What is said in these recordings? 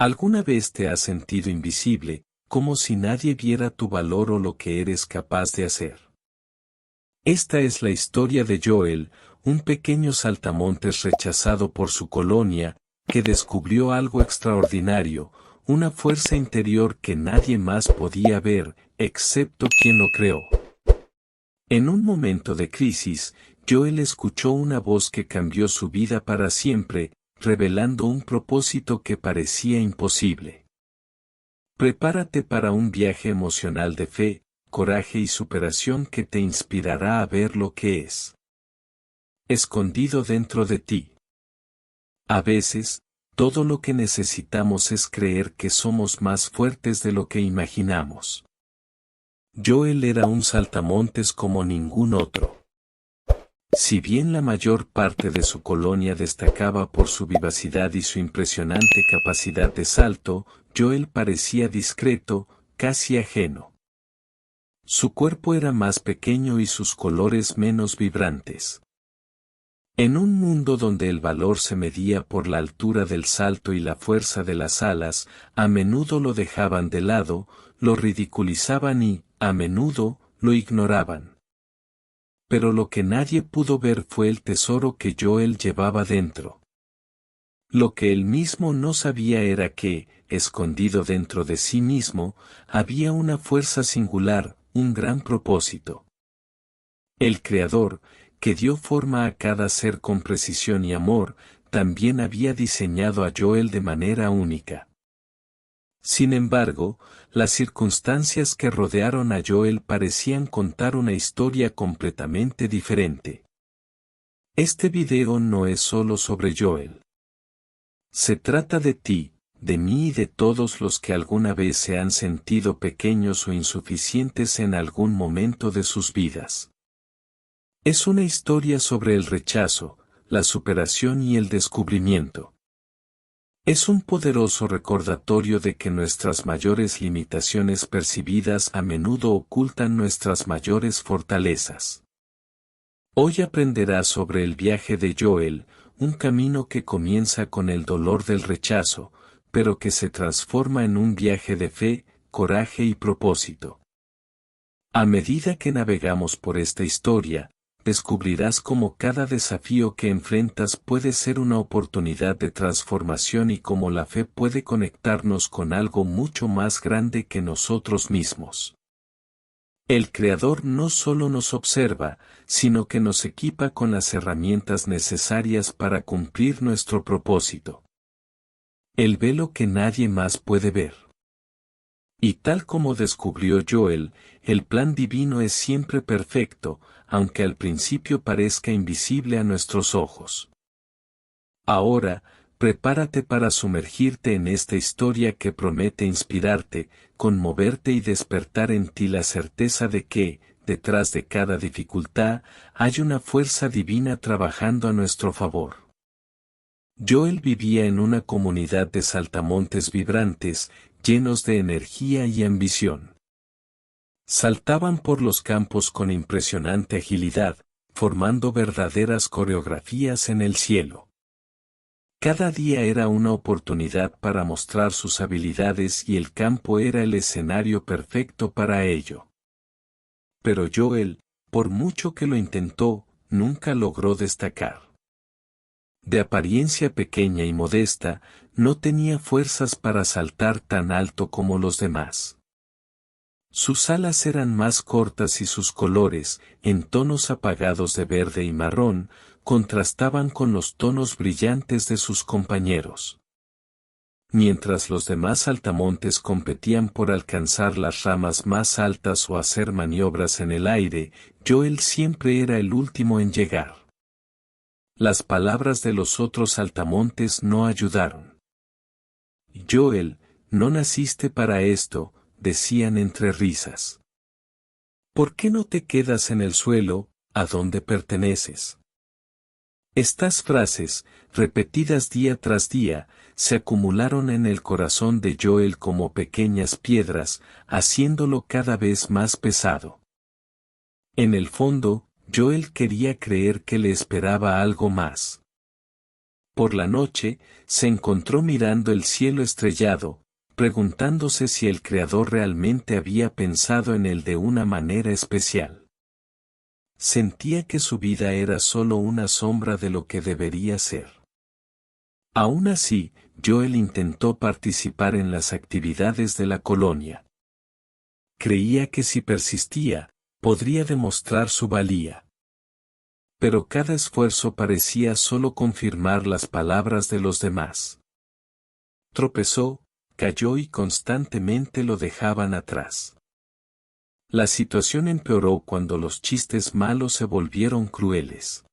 ¿Alguna vez te has sentido invisible, como si nadie viera tu valor o lo que eres capaz de hacer? Esta es la historia de Joel, un pequeño saltamontes rechazado por su colonia, que descubrió algo extraordinario, una fuerza interior que nadie más podía ver, excepto quien lo creó. En un momento de crisis, Joel escuchó una voz que cambió su vida para siempre, revelando un propósito que parecía imposible. Prepárate para un viaje emocional de fe, coraje y superación que te inspirará a ver lo que es escondido dentro de ti. A veces, todo lo que necesitamos es creer que somos más fuertes de lo que imaginamos. Joel era un saltamontes como ningún otro. Si bien la mayor parte de su colonia destacaba por su vivacidad y su impresionante capacidad de salto, Joel parecía discreto, casi ajeno. Su cuerpo era más pequeño y sus colores menos vibrantes. En un mundo donde el valor se medía por la altura del salto y la fuerza de las alas, a menudo lo dejaban de lado, lo ridiculizaban y, a menudo, lo ignoraban. Pero lo que nadie pudo ver fue el tesoro que Joel llevaba dentro. Lo que él mismo no sabía era que, escondido dentro de sí mismo, había una fuerza singular, un gran propósito. El Creador, que dio forma a cada ser con precisión y amor, también había diseñado a Joel de manera única. Sin embargo, las circunstancias que rodearon a Joel parecían contar una historia completamente diferente. Este video no es solo sobre Joel. Se trata de ti, de mí y de todos los que alguna vez se han sentido pequeños o insuficientes en algún momento de sus vidas. Es una historia sobre el rechazo, la superación y el descubrimiento. Es un poderoso recordatorio de que nuestras mayores limitaciones percibidas a menudo ocultan nuestras mayores fortalezas. Hoy aprenderás sobre el viaje de Joel, un camino que comienza con el dolor del rechazo, pero que se transforma en un viaje de fe, coraje y propósito. A medida que navegamos por esta historia, descubrirás cómo cada desafío que enfrentas puede ser una oportunidad de transformación y cómo la fe puede conectarnos con algo mucho más grande que nosotros mismos. El Creador no solo nos observa, sino que nos equipa con las herramientas necesarias para cumplir nuestro propósito. Él ve lo que nadie más puede ver. Y tal como descubrió Joel, el plan divino es siempre perfecto, aunque al principio parezca invisible a nuestros ojos. Ahora, prepárate para sumergirte en esta historia que promete inspirarte, conmoverte y despertar en ti la certeza de que, detrás de cada dificultad, hay una fuerza divina trabajando a nuestro favor. Joel vivía en una comunidad de saltamontes vibrantes, llenos de energía y ambición. Saltaban por los campos con impresionante agilidad, formando verdaderas coreografías en el cielo. Cada día era una oportunidad para mostrar sus habilidades y el campo era el escenario perfecto para ello. Pero Joel, por mucho que lo intentó, nunca logró destacar. De apariencia pequeña y modesta, no tenía fuerzas para saltar tan alto como los demás. Sus alas eran más cortas y sus colores, en tonos apagados de verde y marrón, contrastaban con los tonos brillantes de sus compañeros. Mientras los demás saltamontes competían por alcanzar las ramas más altas o hacer maniobras en el aire, Joel siempre era el último en llegar. Las palabras de los otros saltamontes no ayudaron. Joel, no naciste para esto, decían entre risas. ¿Por qué no te quedas en el suelo, a donde perteneces? Estas frases, repetidas día tras día, se acumularon en el corazón de Joel como pequeñas piedras, haciéndolo cada vez más pesado. En el fondo, Joel quería creer que le esperaba algo más. Por la noche, se encontró mirando el cielo estrellado, preguntándose si el Creador realmente había pensado en él de una manera especial. Sentía que su vida era solo una sombra de lo que debería ser. Aún así, Joel intentó participar en las actividades de la colonia. Creía que si persistía, podría demostrar su valía. Pero cada esfuerzo parecía solo confirmar las palabras de los demás. Tropezó, cayó y constantemente lo dejaban atrás. La situación empeoró cuando los chistes malos se volvieron crueles.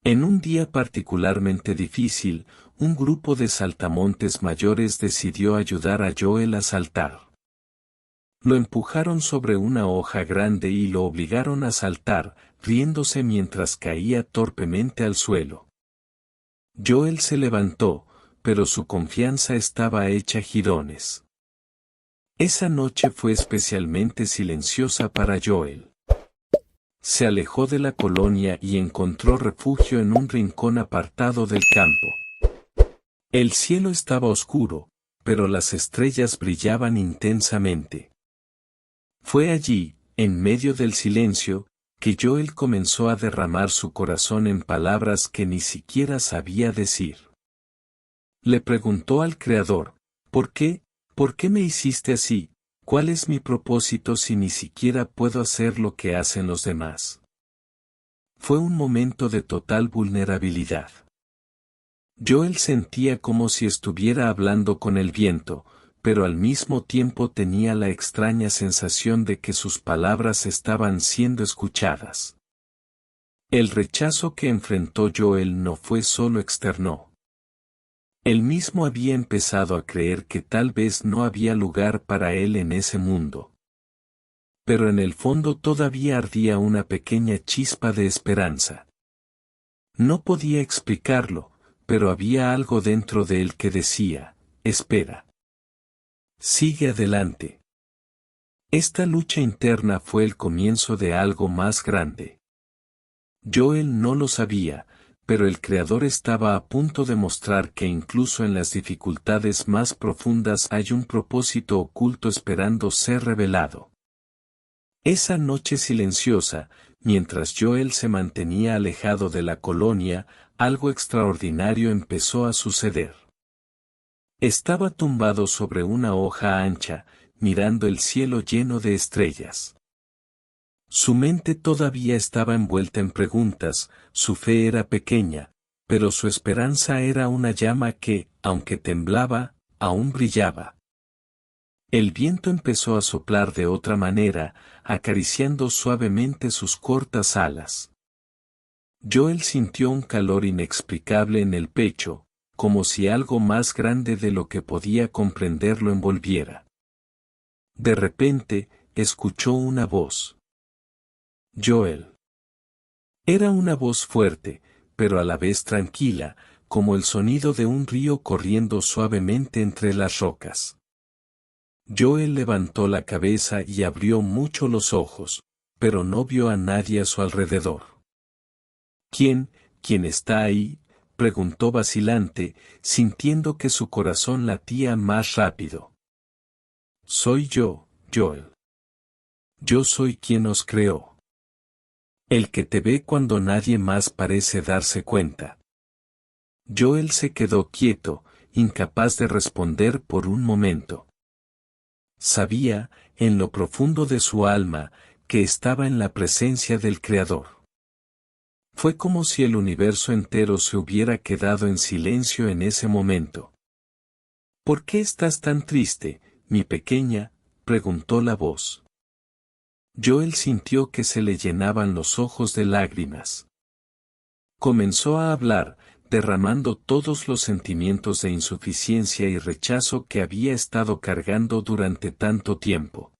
En un día particularmente difícil, un grupo de saltamontes mayores decidió ayudar a Joel a saltar. Lo empujaron sobre una hoja grande y lo obligaron a saltar, riéndose mientras caía torpemente al suelo. Joel se levantó, pero su confianza estaba hecha jirones. Esa noche fue especialmente silenciosa para Joel. Se alejó de la colonia y encontró refugio en un rincón apartado del campo. El cielo estaba oscuro, pero las estrellas brillaban intensamente. Fue allí, en medio del silencio, que Joel comenzó a derramar su corazón en palabras que ni siquiera sabía decir. Le preguntó al Creador, ¿por qué? ¿Por qué me hiciste así? ¿Cuál es mi propósito si ni siquiera puedo hacer lo que hacen los demás? Fue un momento de total vulnerabilidad. Joel sentía como si estuviera hablando con el viento, pero al mismo tiempo tenía la extraña sensación de que sus palabras estaban siendo escuchadas. El rechazo que enfrentó Joel no fue solo externo. Él mismo había empezado a creer que tal vez no había lugar para él en ese mundo. Pero en el fondo todavía ardía una pequeña chispa de esperanza. No podía explicarlo, pero había algo dentro de él que decía, espera. Sigue adelante. Esta lucha interna fue el comienzo de algo más grande. Joel no lo sabía, pero el Creador estaba a punto de mostrar que incluso en las dificultades más profundas hay un propósito oculto esperando ser revelado. Esa noche silenciosa, mientras Joel se mantenía alejado de la colonia, algo extraordinario empezó a suceder. Estaba tumbado sobre una hoja ancha, mirando el cielo lleno de estrellas. Su mente todavía estaba envuelta en preguntas, su fe era pequeña, pero su esperanza era una llama que, aunque temblaba, aún brillaba. El viento empezó a soplar de otra manera, acariciando suavemente sus cortas alas. Joel sintió un calor inexplicable en el pecho, como si algo más grande de lo que podía comprender lo envolviera. De repente, escuchó una voz. Joel. Era una voz fuerte, pero a la vez tranquila, como el sonido de un río corriendo suavemente entre las rocas. Joel levantó la cabeza y abrió mucho los ojos, pero no vio a nadie a su alrededor. ¿Quién está ahí?, preguntó vacilante, sintiendo que su corazón latía más rápido. Soy yo, Joel. Yo soy quien os creó. El que te ve cuando nadie más parece darse cuenta. Joel se quedó quieto, incapaz de responder por un momento. Sabía, en lo profundo de su alma, que estaba en la presencia del Creador. Fue como si el universo entero se hubiera quedado en silencio en ese momento. ¿Por qué estás tan triste, mi pequeña?, preguntó la voz. Joel sintió que se le llenaban los ojos de lágrimas. Comenzó a hablar, derramando todos los sentimientos de insuficiencia y rechazo que había estado cargando durante tanto tiempo.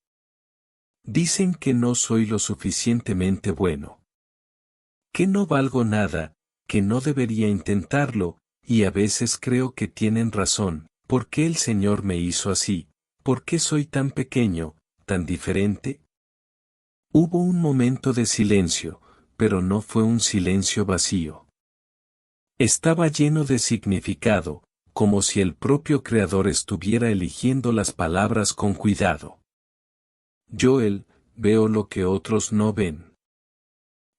Dicen que no soy lo suficientemente bueno. Que no valgo nada, que no debería intentarlo, y a veces creo que tienen razón. ¿Por qué el Señor me hizo así? ¿Por qué soy tan pequeño, tan diferente? Hubo un momento de silencio, pero no fue un silencio vacío. Estaba lleno de significado, como si el propio creador estuviera eligiendo las palabras con cuidado. Joel, veo lo que otros no ven.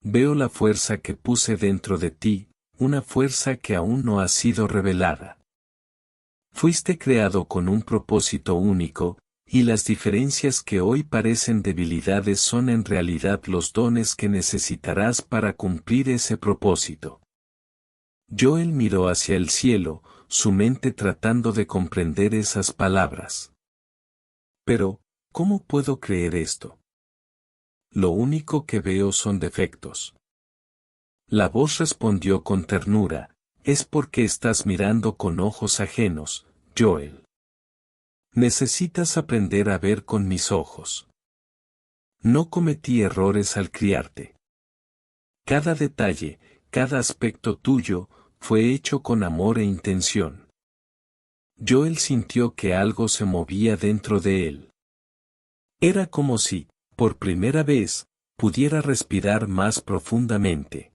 Veo la fuerza que puse dentro de ti, una fuerza que aún no ha sido revelada. Fuiste creado con un propósito único, y las diferencias que hoy parecen debilidades son en realidad los dones que necesitarás para cumplir ese propósito. Joel miró hacia el cielo, su mente tratando de comprender esas palabras. Pero, ¿cómo puedo creer esto? Lo único que veo son defectos. La voz respondió con ternura, es porque estás mirando con ojos ajenos, Joel. Necesitas aprender a ver con mis ojos. No cometí errores al criarte. Cada detalle, cada aspecto tuyo, fue hecho con amor e intención. Joel sintió que algo se movía dentro de él. Era como si, por primera vez, pudiera respirar más profundamente.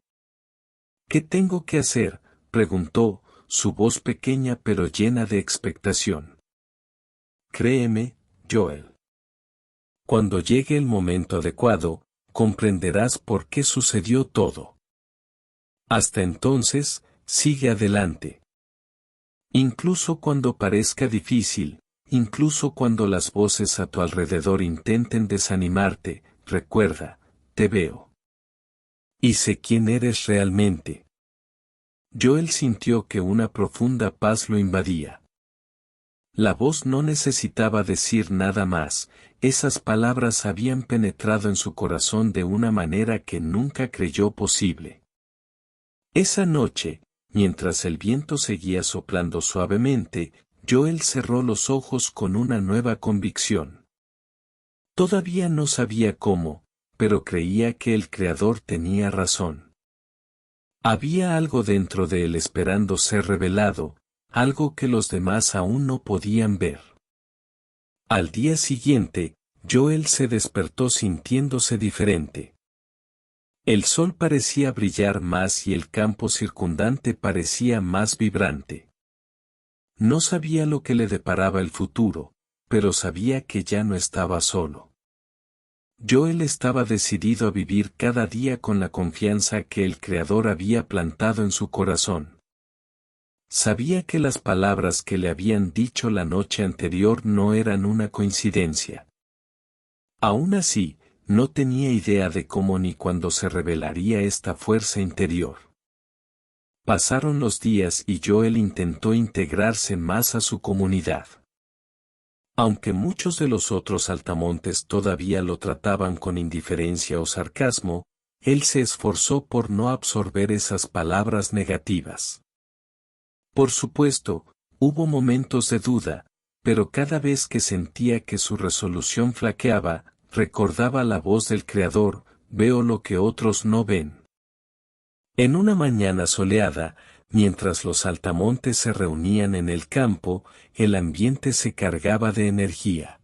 ¿Qué tengo que hacer?, preguntó, su voz pequeña pero llena de expectación. Créeme, Joel. Cuando llegue el momento adecuado, comprenderás por qué sucedió todo. Hasta entonces, sigue adelante. Incluso cuando parezca difícil, incluso cuando las voces a tu alrededor intenten desanimarte, recuerda, te veo. Y sé quién eres realmente. Joel sintió que una profunda paz lo invadía. La voz no necesitaba decir nada más, esas palabras habían penetrado en su corazón de una manera que nunca creyó posible. Esa noche, mientras el viento seguía soplando suavemente, Joel cerró los ojos con una nueva convicción. Todavía no sabía cómo, pero creía que el Creador tenía razón. Había algo dentro de él esperando ser revelado, algo que los demás aún no podían ver. Al día siguiente, Joel se despertó sintiéndose diferente. El sol parecía brillar más y el campo circundante parecía más vibrante. No sabía lo que le deparaba el futuro, pero sabía que ya no estaba solo. Joel estaba decidido a vivir cada día con la confianza que el Creador había plantado en su corazón. Sabía que las palabras que le habían dicho la noche anterior no eran una coincidencia. Aún así, no tenía idea de cómo ni cuándo se revelaría esta fuerza interior. Pasaron los días y Joel intentó integrarse más a su comunidad. Aunque muchos de los otros saltamontes todavía lo trataban con indiferencia o sarcasmo, él se esforzó por no absorber esas palabras negativas. Por supuesto, hubo momentos de duda, pero cada vez que sentía que su resolución flaqueaba, recordaba la voz del Creador, veo lo que otros no ven. En una mañana soleada, mientras los saltamontes se reunían en el campo, el ambiente se cargaba de energía.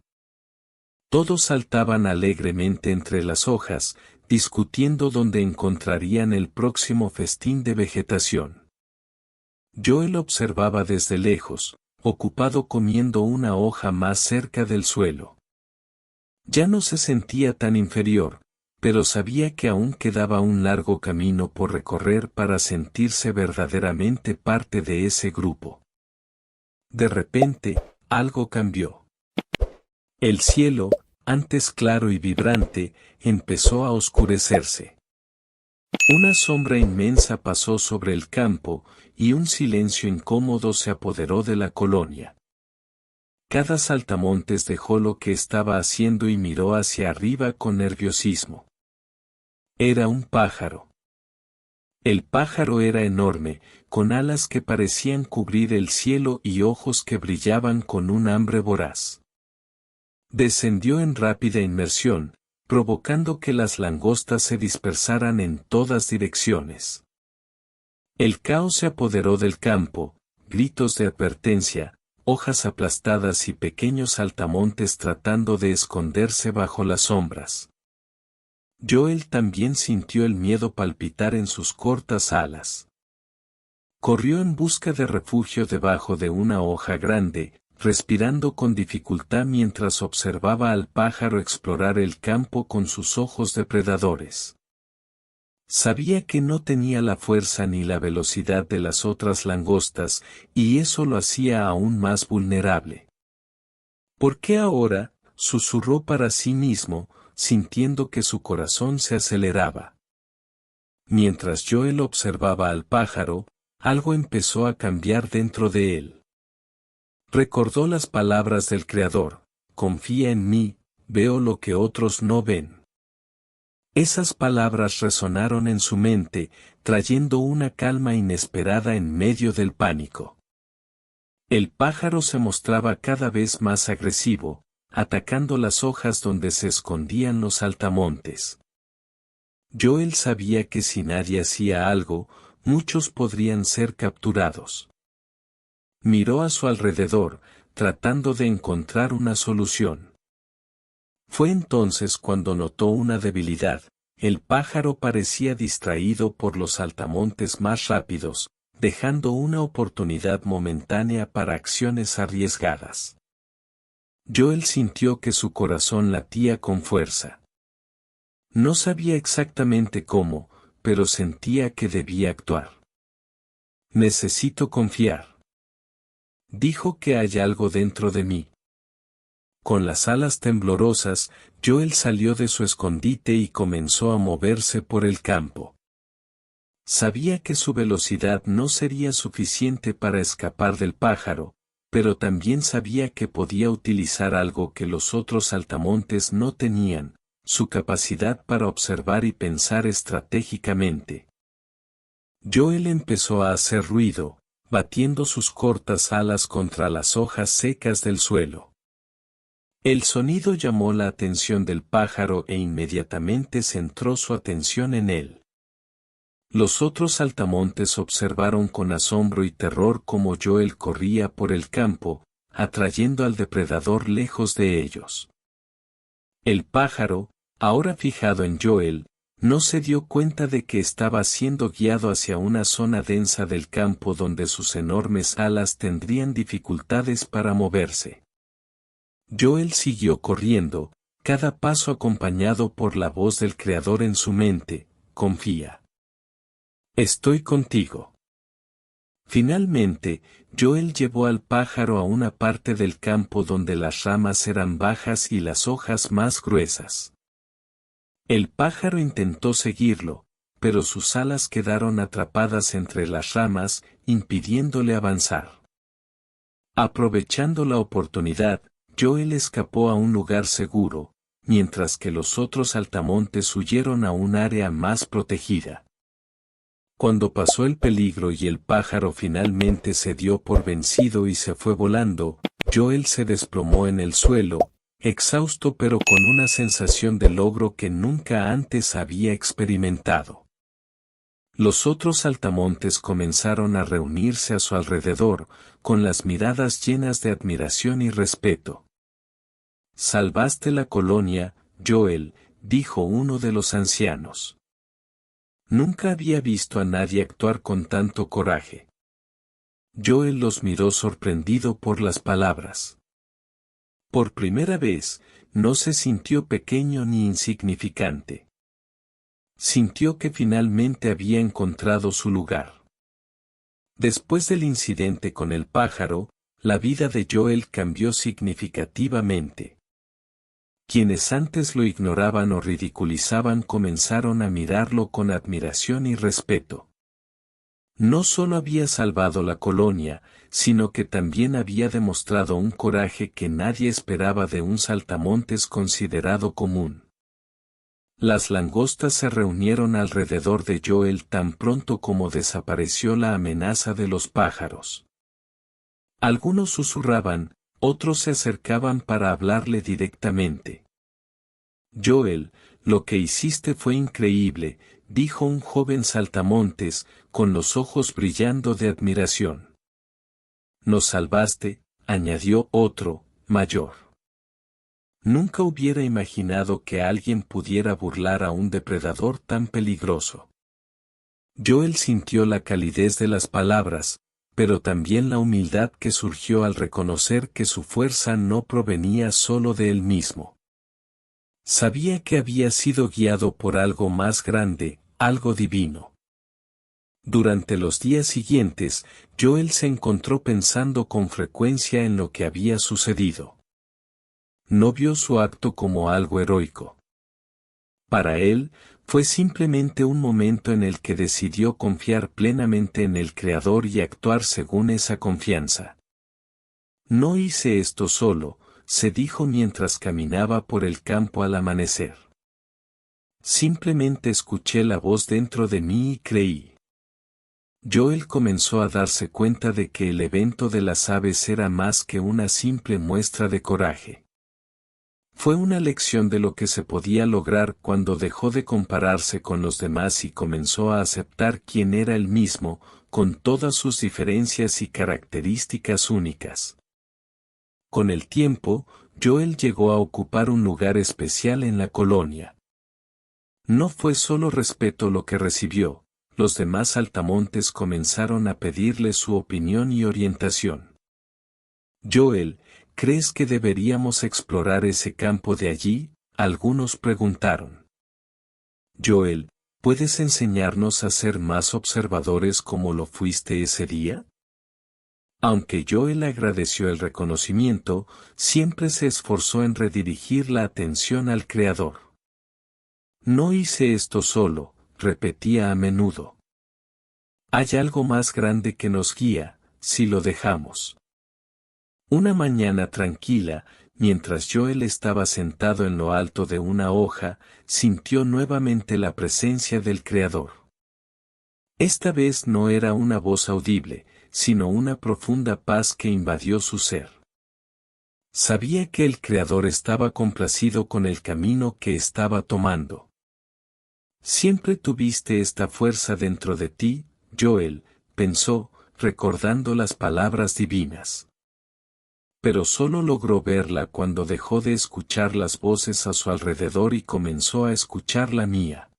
Todos saltaban alegremente entre las hojas, discutiendo dónde encontrarían el próximo festín de vegetación. Joel observaba desde lejos, ocupado comiendo una hoja más cerca del suelo. Ya no se sentía tan inferior, pero sabía que aún quedaba un largo camino por recorrer para sentirse verdaderamente parte de ese grupo. De repente, algo cambió. El cielo, antes claro y vibrante, empezó a oscurecerse. Una sombra inmensa pasó sobre el campo, y un silencio incómodo se apoderó de la colonia. Cada saltamontes dejó lo que estaba haciendo y miró hacia arriba con nerviosismo. Era un pájaro. El pájaro era enorme, con alas que parecían cubrir el cielo y ojos que brillaban con un hambre voraz. Descendió en rápida inmersión, provocando que las langostas se dispersaran en todas direcciones. El caos se apoderó del campo, gritos de advertencia, hojas aplastadas y pequeños saltamontes tratando de esconderse bajo las sombras. Joel también sintió el miedo palpitar en sus cortas alas. Corrió en busca de refugio debajo de una hoja grande, respirando con dificultad mientras observaba al pájaro explorar el campo con sus ojos depredadores. Sabía que no tenía la fuerza ni la velocidad de las otras langostas, y eso lo hacía aún más vulnerable. ¿Por qué ahora?, susurró para sí mismo, sintiendo que su corazón se aceleraba. Mientras Joel observaba al pájaro, algo empezó a cambiar dentro de él. Recordó las palabras del Creador: confía en mí, veo lo que otros no ven. Esas palabras resonaron en su mente, trayendo una calma inesperada en medio del pánico. El pájaro se mostraba cada vez más agresivo, atacando las hojas donde se escondían los saltamontes. Joel sabía que si nadie hacía algo, muchos podrían ser capturados. Miró a su alrededor, tratando de encontrar una solución. Fue entonces cuando notó una debilidad: el pájaro parecía distraído por los saltamontes más rápidos, dejando una oportunidad momentánea para acciones arriesgadas. Joel sintió que su corazón latía con fuerza. No sabía exactamente cómo, pero sentía que debía actuar. Necesito confiar. Dijo que hay algo dentro de mí. Con las alas temblorosas, Joel salió de su escondite y comenzó a moverse por el campo. Sabía que su velocidad no sería suficiente para escapar del pájaro, pero también sabía que podía utilizar algo que los otros saltamontes no tenían: su capacidad para observar y pensar estratégicamente. Joel empezó a hacer ruido, batiendo sus cortas alas contra las hojas secas del suelo. El sonido llamó la atención del pájaro e inmediatamente centró su atención en él. Los otros saltamontes observaron con asombro y terror cómo Joel corría por el campo, atrayendo al depredador lejos de ellos. El pájaro, ahora fijado en Joel, no se dio cuenta de que estaba siendo guiado hacia una zona densa del campo donde sus enormes alas tendrían dificultades para moverse. Joel siguió corriendo, cada paso acompañado por la voz del Creador en su mente: confía. Estoy contigo. Finalmente, Joel llevó al pájaro a una parte del campo donde las ramas eran bajas y las hojas más gruesas. El pájaro intentó seguirlo, pero sus alas quedaron atrapadas entre las ramas, impidiéndole avanzar. Aprovechando la oportunidad, Joel escapó a un lugar seguro, mientras que los otros saltamontes huyeron a un área más protegida. Cuando pasó el peligro y el pájaro finalmente se dio por vencido y se fue volando, Joel se desplomó en el suelo, exhausto pero con una sensación de logro que nunca antes había experimentado. Los otros saltamontes comenzaron a reunirse a su alrededor, con las miradas llenas de admiración y respeto. «Salvaste la colonia, Joel», dijo uno de los ancianos. Nunca había visto a nadie actuar con tanto coraje. Joel los miró sorprendido por las palabras. Por primera vez, no se sintió pequeño ni insignificante. Sintió que finalmente había encontrado su lugar. Después del incidente con el pájaro, la vida de Joel cambió significativamente. Quienes antes lo ignoraban o ridiculizaban comenzaron a mirarlo con admiración y respeto. No solo había salvado la colonia, sino que también había demostrado un coraje que nadie esperaba de un saltamontes considerado común. Las langostas se reunieron alrededor de Joel tan pronto como desapareció la amenaza de los pájaros. Algunos susurraban, otros se acercaban para hablarle directamente. «Joel, lo que hiciste fue increíble», dijo un joven saltamontes, con los ojos brillando de admiración. «Nos salvaste», añadió otro, mayor. Nunca hubiera imaginado que alguien pudiera burlar a un depredador tan peligroso. Joel sintió la calidez de las palabras, pero también la humildad que surgió al reconocer que su fuerza no provenía solo de él mismo. Sabía que había sido guiado por algo más grande, algo divino. Durante los días siguientes, Joel se encontró pensando con frecuencia en lo que había sucedido. No vio su acto como algo heroico. Para él, fue simplemente un momento en el que decidió confiar plenamente en el Creador y actuar según esa confianza. No hice esto solo, se dijo mientras caminaba por el campo al amanecer. Simplemente escuché la voz dentro de mí y creí. Joel comenzó a darse cuenta de que el evento de las aves era más que una simple muestra de coraje. Fue una lección de lo que se podía lograr cuando dejó de compararse con los demás y comenzó a aceptar quién era él mismo, con todas sus diferencias y características únicas. Con el tiempo, Joel llegó a ocupar un lugar especial en la colonia. No fue solo respeto lo que recibió, los demás saltamontes comenzaron a pedirle su opinión y orientación. Joel, ¿crees que deberíamos explorar ese campo de allí? Algunos preguntaron. Joel, ¿puedes enseñarnos a ser más observadores como lo fuiste ese día? Aunque Joel agradeció el reconocimiento, siempre se esforzó en redirigir la atención al Creador. No hice esto solo, repetía a menudo. Hay algo más grande que nos guía, si lo dejamos. Una mañana tranquila, mientras Joel estaba sentado en lo alto de una hoja, sintió nuevamente la presencia del Creador. Esta vez no era una voz audible, sino una profunda paz que invadió su ser. Sabía que el Creador estaba complacido con el camino que estaba tomando. Siempre tuviste esta fuerza dentro de ti, Joel, pensó, recordando las palabras divinas. Pero solo logró verla cuando dejó de escuchar las voces a su alrededor y comenzó a escuchar la mía.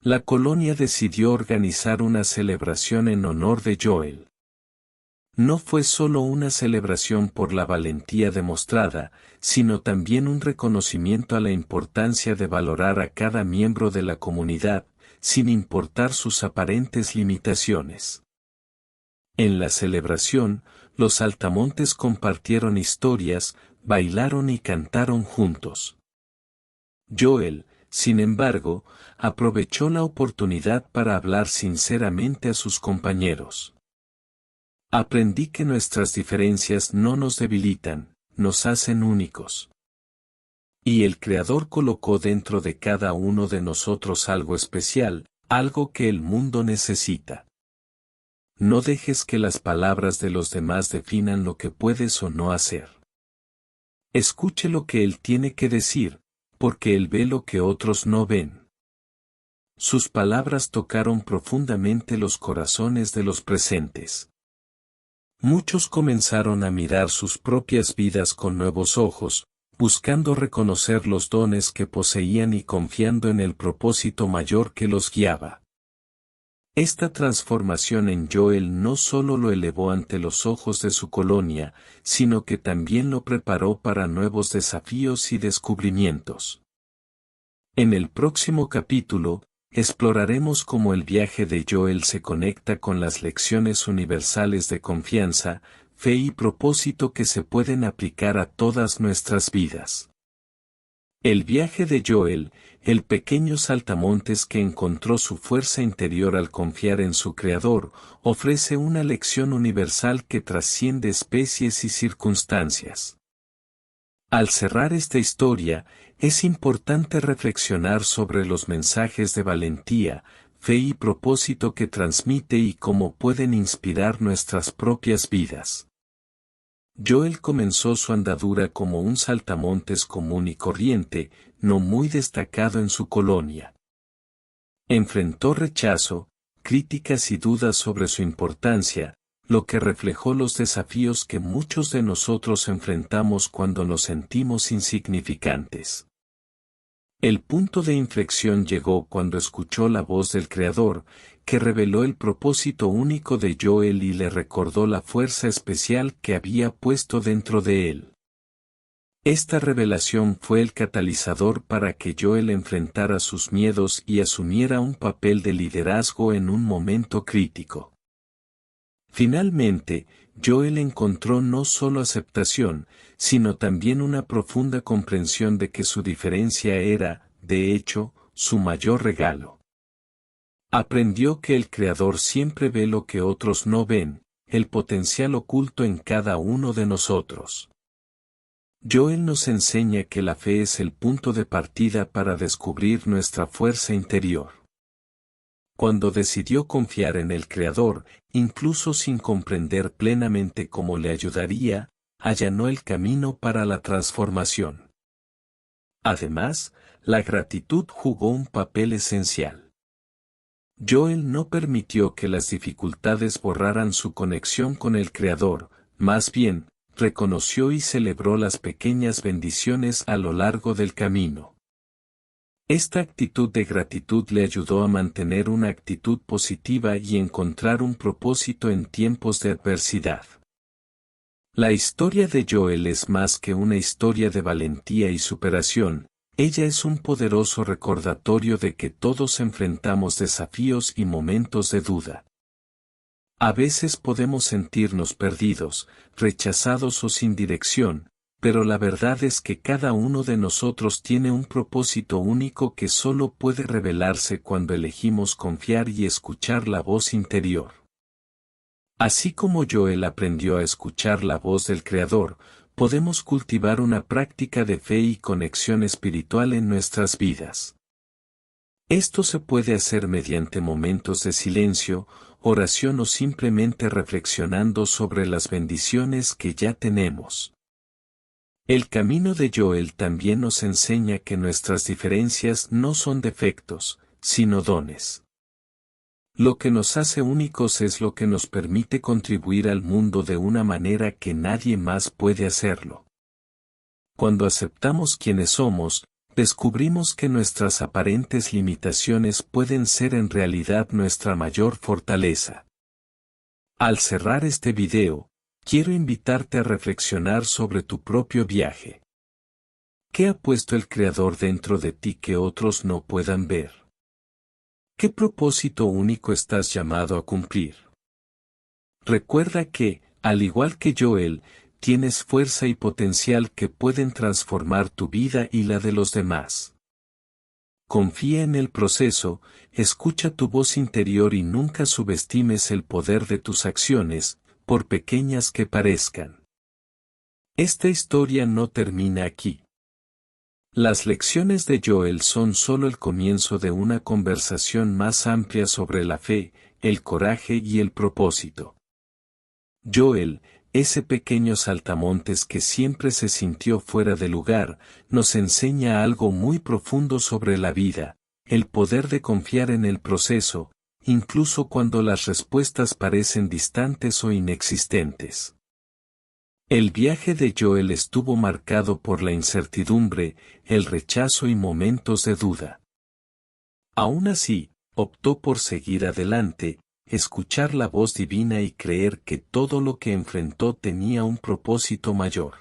La colonia decidió organizar una celebración en honor de Joel. No fue solo una celebración por la valentía demostrada, sino también un reconocimiento a la importancia de valorar a cada miembro de la comunidad, sin importar sus aparentes limitaciones. En la celebración, los saltamontes compartieron historias, bailaron y cantaron juntos. Joel, sin embargo, aprovechó la oportunidad para hablar sinceramente a sus compañeros. Aprendí que nuestras diferencias no nos debilitan, nos hacen únicos. Y el Creador colocó dentro de cada uno de nosotros algo especial, algo que el mundo necesita. No dejes que las palabras de los demás definan lo que puedes o no hacer. Escuche lo que Él tiene que decir, porque Él ve lo que otros no ven. Sus palabras tocaron profundamente los corazones de los presentes. Muchos comenzaron a mirar sus propias vidas con nuevos ojos, buscando reconocer los dones que poseían y confiando en el propósito mayor que los guiaba. Esta transformación en Joel no solo lo elevó ante los ojos de su colonia, sino que también lo preparó para nuevos desafíos y descubrimientos. En el próximo capítulo, exploraremos cómo el viaje de Joel se conecta con las lecciones universales de confianza, fe y propósito que se pueden aplicar a todas nuestras vidas. El viaje de Joel, el pequeño saltamontes que encontró su fuerza interior al confiar en su Creador, ofrece una lección universal que trasciende especies y circunstancias. Al cerrar esta historia, es importante reflexionar sobre los mensajes de valentía, fe y propósito que transmite y cómo pueden inspirar nuestras propias vidas. Joel comenzó su andadura como un saltamontes común y corriente, no muy destacado en su colonia. Enfrentó rechazo, críticas y dudas sobre su importancia, lo que reflejó los desafíos que muchos de nosotros enfrentamos cuando nos sentimos insignificantes. El punto de inflexión llegó cuando escuchó la voz del Creador, que reveló el propósito único de Joel y le recordó la fuerza especial que había puesto dentro de él. Esta revelación fue el catalizador para que Joel enfrentara sus miedos y asumiera un papel de liderazgo en un momento crítico. Finalmente, Joel encontró no solo aceptación, sino también una profunda comprensión de que su diferencia era, de hecho, su mayor regalo. Aprendió que el Creador siempre ve lo que otros no ven, el potencial oculto en cada uno de nosotros. Joel nos enseña que la fe es el punto de partida para descubrir nuestra fuerza interior. Cuando decidió confiar en el Creador, incluso sin comprender plenamente cómo le ayudaría, allanó el camino para la transformación. Además, la gratitud jugó un papel esencial. Joel no permitió que las dificultades borraran su conexión con el Creador, más bien, reconoció y celebró las pequeñas bendiciones a lo largo del camino. Esta actitud de gratitud le ayudó a mantener una actitud positiva y encontrar un propósito en tiempos de adversidad. La historia de Joel es más que una historia de valentía y superación, ella es un poderoso recordatorio de que todos enfrentamos desafíos y momentos de duda. A veces podemos sentirnos perdidos, rechazados o sin dirección, pero la verdad es que cada uno de nosotros tiene un propósito único que solo puede revelarse cuando elegimos confiar y escuchar la voz interior. Así como Joel aprendió a escuchar la voz del Creador, podemos cultivar una práctica de fe y conexión espiritual en nuestras vidas. Esto se puede hacer mediante momentos de silencio, oración o simplemente reflexionando sobre las bendiciones que ya tenemos. El camino de Joel también nos enseña que nuestras diferencias no son defectos, sino dones. Lo que nos hace únicos es lo que nos permite contribuir al mundo de una manera que nadie más puede hacerlo. Cuando aceptamos quienes somos, descubrimos que nuestras aparentes limitaciones pueden ser en realidad nuestra mayor fortaleza. Al cerrar este video, quiero invitarte a reflexionar sobre tu propio viaje. ¿Qué ha puesto el Creador dentro de ti que otros no puedan ver? ¿Qué propósito único estás llamado a cumplir? Recuerda que, al igual que Joel, tienes fuerza y potencial que pueden transformar tu vida y la de los demás. Confía en el proceso, escucha tu voz interior y nunca subestimes el poder de tus acciones, por pequeñas que parezcan. Esta historia no termina aquí. Las lecciones de Joel son solo el comienzo de una conversación más amplia sobre la fe, el coraje y el propósito. Joel, ese pequeño saltamontes que siempre se sintió fuera de lugar, nos enseña algo muy profundo sobre la vida, el poder de confiar en el proceso, incluso cuando las respuestas parecen distantes o inexistentes. El viaje de Joel estuvo marcado por la incertidumbre, el rechazo y momentos de duda. Aún así, optó por seguir adelante, escuchar la voz divina y creer que todo lo que enfrentó tenía un propósito mayor.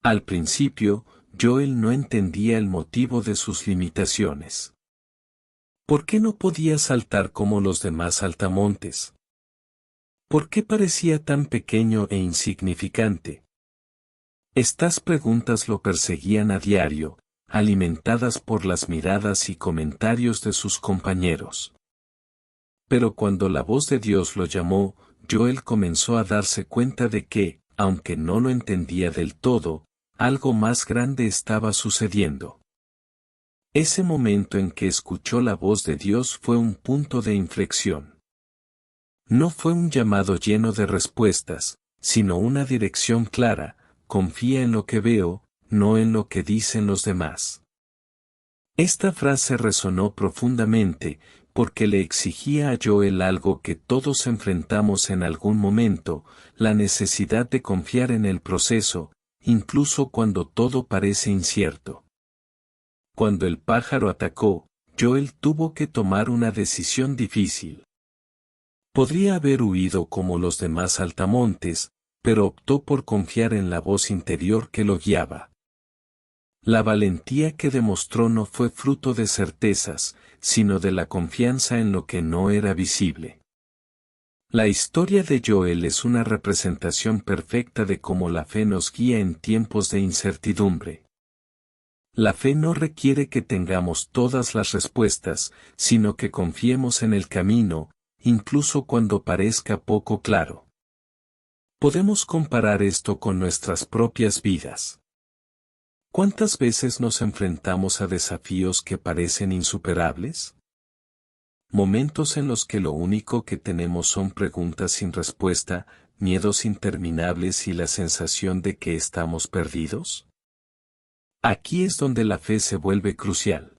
Al principio, Joel no entendía el motivo de sus limitaciones. ¿Por qué no podía saltar como los demás saltamontes? ¿Por qué parecía tan pequeño e insignificante? Estas preguntas lo perseguían a diario, alimentadas por las miradas y comentarios de sus compañeros. Pero cuando la voz de Dios lo llamó, Joel comenzó a darse cuenta de que, aunque no lo entendía del todo, algo más grande estaba sucediendo. Ese momento en que escuchó la voz de Dios fue un punto de inflexión. No fue un llamado lleno de respuestas, sino una dirección clara: confía en lo que veo, no en lo que dicen los demás. Esta frase resonó profundamente, porque le exigía a Joel algo que todos enfrentamos en algún momento, la necesidad de confiar en el proceso, incluso cuando todo parece incierto. Cuando el pájaro atacó, Joel tuvo que tomar una decisión difícil. Podría haber huido como los demás saltamontes, pero optó por confiar en la voz interior que lo guiaba. La valentía que demostró no fue fruto de certezas, sino de la confianza en lo que no era visible. La historia de Joel es una representación perfecta de cómo la fe nos guía en tiempos de incertidumbre. La fe no requiere que tengamos todas las respuestas, sino que confiemos en el camino, incluso cuando parezca poco claro. Podemos comparar esto con nuestras propias vidas. ¿Cuántas veces nos enfrentamos a desafíos que parecen insuperables? Momentos en los que lo único que tenemos son preguntas sin respuesta, miedos interminables y la sensación de que estamos perdidos. Aquí es donde la fe se vuelve crucial.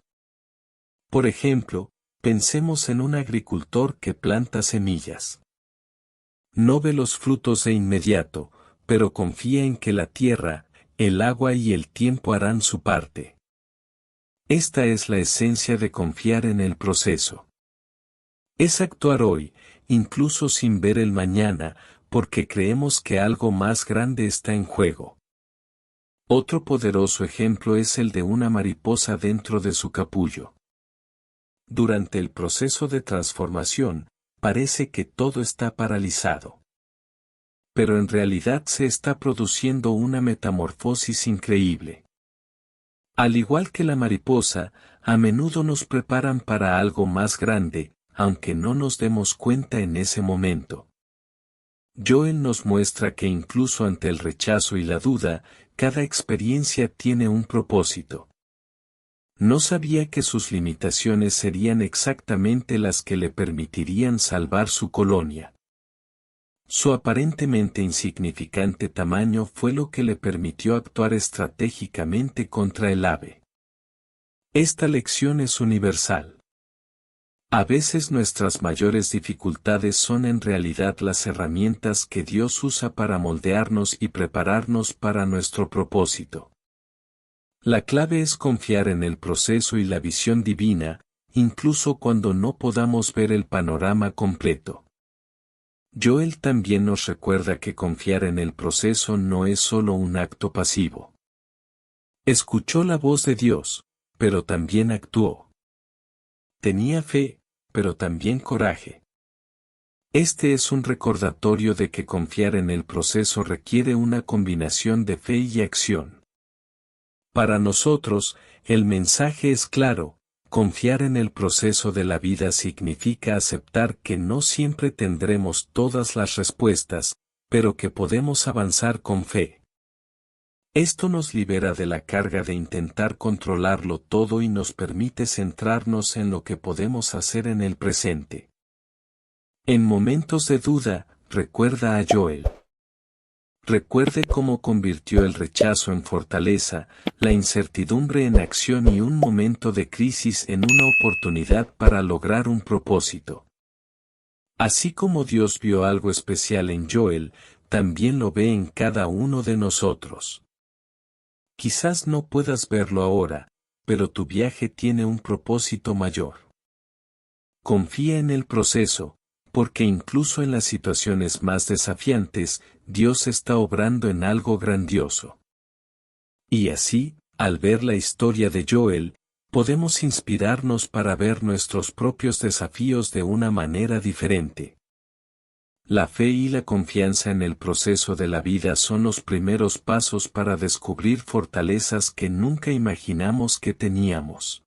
Por ejemplo, pensemos en un agricultor que planta semillas. No ve los frutos de inmediato, pero confía en que la tierra, el agua y el tiempo harán su parte. Esta es la esencia de confiar en el proceso. Es actuar hoy, incluso sin ver el mañana, porque creemos que algo más grande está en juego. Otro poderoso ejemplo es el de una mariposa dentro de su capullo. Durante el proceso de transformación, parece que todo está paralizado. Pero en realidad se está produciendo una metamorfosis increíble. Al igual que la mariposa, a menudo nos preparan para algo más grande, aunque no nos demos cuenta en ese momento. Joel nos muestra que incluso ante el rechazo y la duda, cada experiencia tiene un propósito. No sabía que sus limitaciones serían exactamente las que le permitirían salvar su colonia. Su aparentemente insignificante tamaño fue lo que le permitió actuar estratégicamente contra el ave. Esta lección es universal. A veces nuestras mayores dificultades son en realidad las herramientas que Dios usa para moldearnos y prepararnos para nuestro propósito. La clave es confiar en el proceso y la visión divina, incluso cuando no podamos ver el panorama completo. Joel también nos recuerda que confiar en el proceso no es solo un acto pasivo. Escuchó la voz de Dios, pero también actuó. Tenía fe, pero también coraje. Este es un recordatorio de que confiar en el proceso requiere una combinación de fe y acción. Para nosotros, el mensaje es claro: confiar en el proceso de la vida significa aceptar que no siempre tendremos todas las respuestas, pero que podemos avanzar con fe. Esto nos libera de la carga de intentar controlarlo todo y nos permite centrarnos en lo que podemos hacer en el presente. En momentos de duda, recuerda a Joel. Recuerde cómo convirtió el rechazo en fortaleza, la incertidumbre en acción y un momento de crisis en una oportunidad para lograr un propósito. Así como Dios vio algo especial en Joel, también lo ve en cada uno de nosotros. Quizás no puedas verlo ahora, pero tu viaje tiene un propósito mayor. Confía en el proceso, porque incluso en las situaciones más desafiantes, Dios está obrando en algo grandioso. Y así, al ver la historia de Joel, podemos inspirarnos para ver nuestros propios desafíos de una manera diferente. La fe y la confianza en el proceso de la vida son los primeros pasos para descubrir fortalezas que nunca imaginamos que teníamos.